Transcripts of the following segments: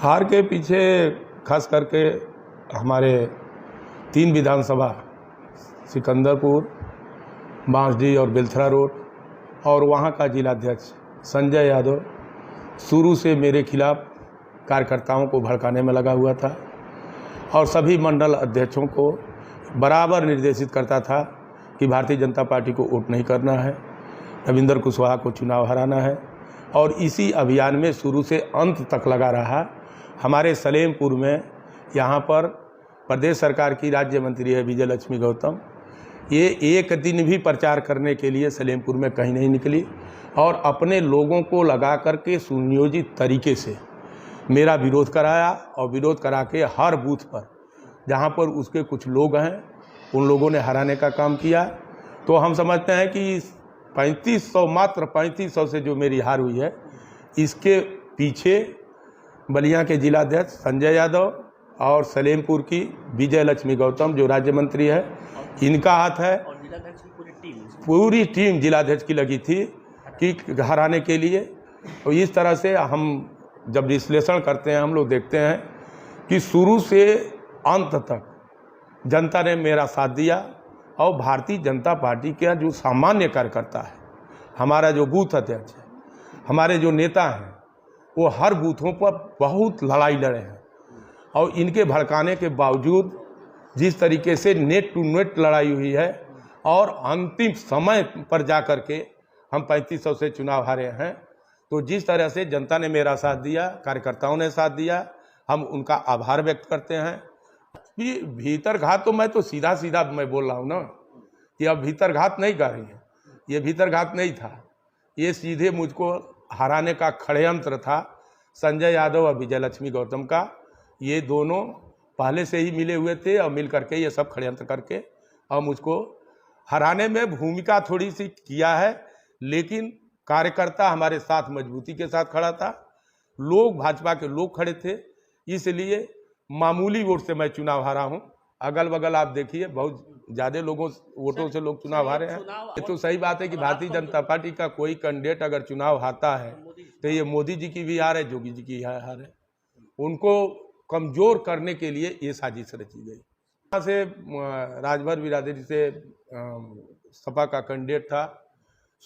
हार के पीछे खास करके हमारे 3 विधानसभा सिकंदरपुर, बांसडीह और बेलथरा रोड और वहाँ का जिलाध्यक्ष संजय यादव शुरू से मेरे खिलाफ कार्यकर्ताओं को भड़काने में लगा हुआ था और सभी मंडल अध्यक्षों को बराबर निर्देशित करता था कि भारतीय जनता पार्टी को वोट नहीं करना है, रविंद्र कुशवाहा को चुनाव हराना है। और इसी अभियान में शुरू से अंत तक लगा रहा। हमारे सलेमपुर में यहाँ पर प्रदेश सरकार की राज्य मंत्री है विजय लक्ष्मी गौतम, ये एक दिन भी प्रचार करने के लिए सलेमपुर में कहीं नहीं निकली और अपने लोगों को लगा करके सुनियोजित तरीके से मेरा विरोध कराया और विरोध करा के हर बूथ पर जहाँ पर उसके कुछ लोग हैं उन लोगों ने हराने का काम किया। तो हम समझते हैं कि 3500 मात्र 3500 से जो मेरी हार हुई है, इसके पीछे बलिया के जिलाध्यक्ष संजय यादव और सलेमपुर की विजय लक्ष्मी गौतम जो राज्य मंत्री है, इनका हाथ है। पूरी टीम जिलाध्यक्ष की लगी थी कि हराने के लिए। तो इस तरह से हम जब विश्लेषण करते हैं, हम लोग देखते हैं कि शुरू से अंत तक जनता ने मेरा साथ दिया और भारतीय जनता पार्टी का जो सामान्य कार्यकर्ता है, हमारा जो बूथ अध्यक्ष है, हमारे जो नेता हैं, वो हर बूथों पर बहुत लड़ाई लड़े हैं और इनके भड़काने के बावजूद जिस तरीके से नेट टू नेट लड़ाई हुई है और अंतिम समय पर जा कर के हम 3500 से चुनाव हारे हैं। तो जिस तरह से जनता ने मेरा साथ दिया, कार्यकर्ताओं ने साथ दिया, हम उनका आभार व्यक्त करते हैं। भीतर घात तो मैं तो सीधा सीधा मैं बोल रहा हूँ ना कि अब भीतर घात नहीं कर रही है, ये भीतर घात नहीं था, ये सीधे मुझको हराने का षड्यंत्र था संजय यादव और विजय लक्ष्मी गौतम का। ये दोनों पहले से ही मिले हुए थे और मिल करके ये सब षड्यंत्र करके और मुझको हराने में भूमिका थोड़ी सी किया है, लेकिन कार्यकर्ता हमारे साथ मजबूती के साथ खड़ा था, लोग भाजपा के लोग खड़े थे, इसलिए मामूली वोट से मैं चुनाव हारा हूं। अगल बगल आप देखिए बहुत ज़्यादा वोटों से लोग चुनाव हारे हैं। ये तो सही बात है कि भारतीय जनता पार्टी का कोई कैंडिडेट अगर चुनाव हारता है तो ये मोदी जी की भी हार है, योगी जी की हार है। उनको कमज़ोर करने के लिए ये साजिश रची गई। यहाँ से राजभर बिरादरी से सपा का कैंडिडेट था।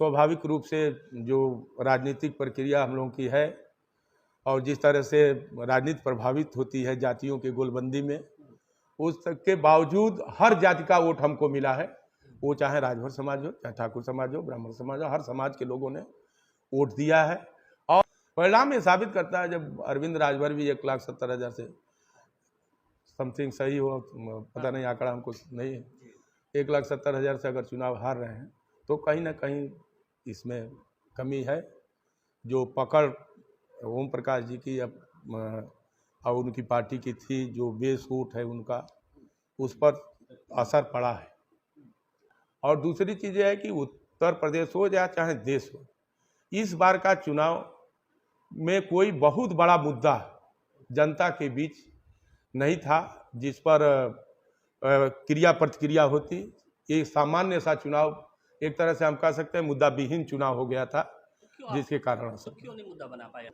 स्वाभाविक रूप से जो राजनीतिक प्रक्रिया हम लोगों की है और जिस तरह से राजनीति प्रभावित होती है जातियों के गोलबंदी में, उस तक के बावजूद हर जाति का वोट हमको मिला है। वो चाहे राजभर समाज हो, चाहे ठाकुर समाज हो, ब्राह्मण समाज हो, हर समाज के लोगों ने वोट दिया है। और परिणाम ये साबित करता है, जब अरविंद राजभर भी 1,70,000 से समथिंग सही हो, पता नहीं आंकड़ा हमको नहीं है, 1,70,000 से अगर चुनाव हार रहे हैं तो कहीं ना कहीं इसमें कमी है। जो पकड़ ओम प्रकाश जी की और उनकी पार्टी की थी, जो बेस वोट है उनका, उस पर असर पड़ा है। और दूसरी चीज़ यह है कि उत्तर प्रदेश हो या चाहे देश हो, इस बार का चुनाव में कोई बहुत बड़ा मुद्दा जनता के बीच नहीं था जिस पर क्रिया प्रतिक्रिया होती। ये सामान्य सा चुनाव, एक तरह से हम कह सकते हैं मुद्दा विहीन चुनाव हो गया था, जिसके कारण से क्यों नहीं मुद्दा बना पाया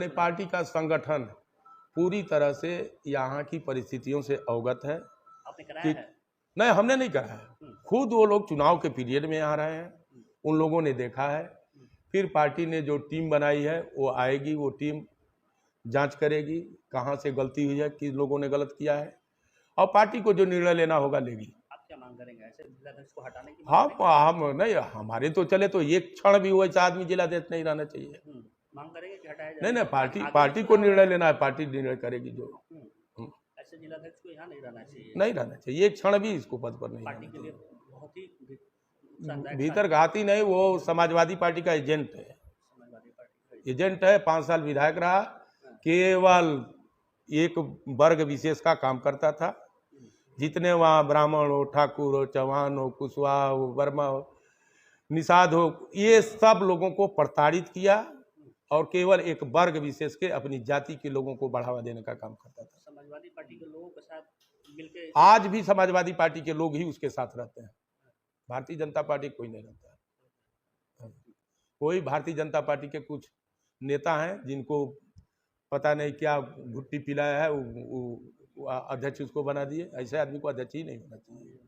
पार्टी का संगठन पूरी तरह से यहाँ की परिस्थितियों से अवगत है। आपने कराया है? नहीं, हमने नहीं कराया है, खुद वो लोग चुनाव के पीरियड में आ रहे हैं, उन लोगों ने देखा है। फिर पार्टी ने जो टीम बनाई है वो आएगी, वो टीम जांच करेगी कहाँ से गलती हुई है, किस लोगों ने गलत किया है, और पार्टी को जो निर्णय लेना होगा लेगी। क्या मांग करेंगे ऐसे जिलाध्यक्ष को हटाने की? हाँ, हम नहीं, हमारे तो चले तो एक क्षण भी वैसा आदमी जिलाध्यक्ष नहीं रहना चाहिए। मांग करेंगे कि हटाया जाए? नहीं, पार्टी को निर्णय लेना है, पार्टी निर्णय करेगी जो। ऐसे जिलाध्यक्ष को यहाँ नहीं रहना चाहिए, नहीं रहना चाहिए, एक क्षण भी इसको पद पर नहीं। पार्टी के लिए बहुत ही भीतर घाती नहीं, वो समाजवादी पार्टी का एजेंट है, एजेंट है, 5 साल विधायक रहा, केवल एक वर्ग विशेष का काम करता था। जितने वहाँ ब्राह्मण हो, ठाकुर हो, चौहान हो, कुशवाहा हो, वर्मा हो, निषाद हो, ये सब लोगों को प्रताड़ित किया और केवल एक वर्ग विशेष के अपनी जाति के लोगों को बढ़ावा देने का काम करता था। समाजवादी पार्टी के लोगों के साथ मिलकर आज भी समाजवादी पार्टी के लोग ही उसके साथ रहते हैं, भारतीय जनता पार्टी कोई नहीं रहता है। कोई भारतीय जनता पार्टी के कुछ नेता हैं जिनको पता नहीं क्या घुट्टी पिलाया है, वो अध्यक्ष उसको बना दिए। ऐसे आदमी को अध्यक्ष ही नहीं होना चाहिए।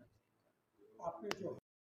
आपने जो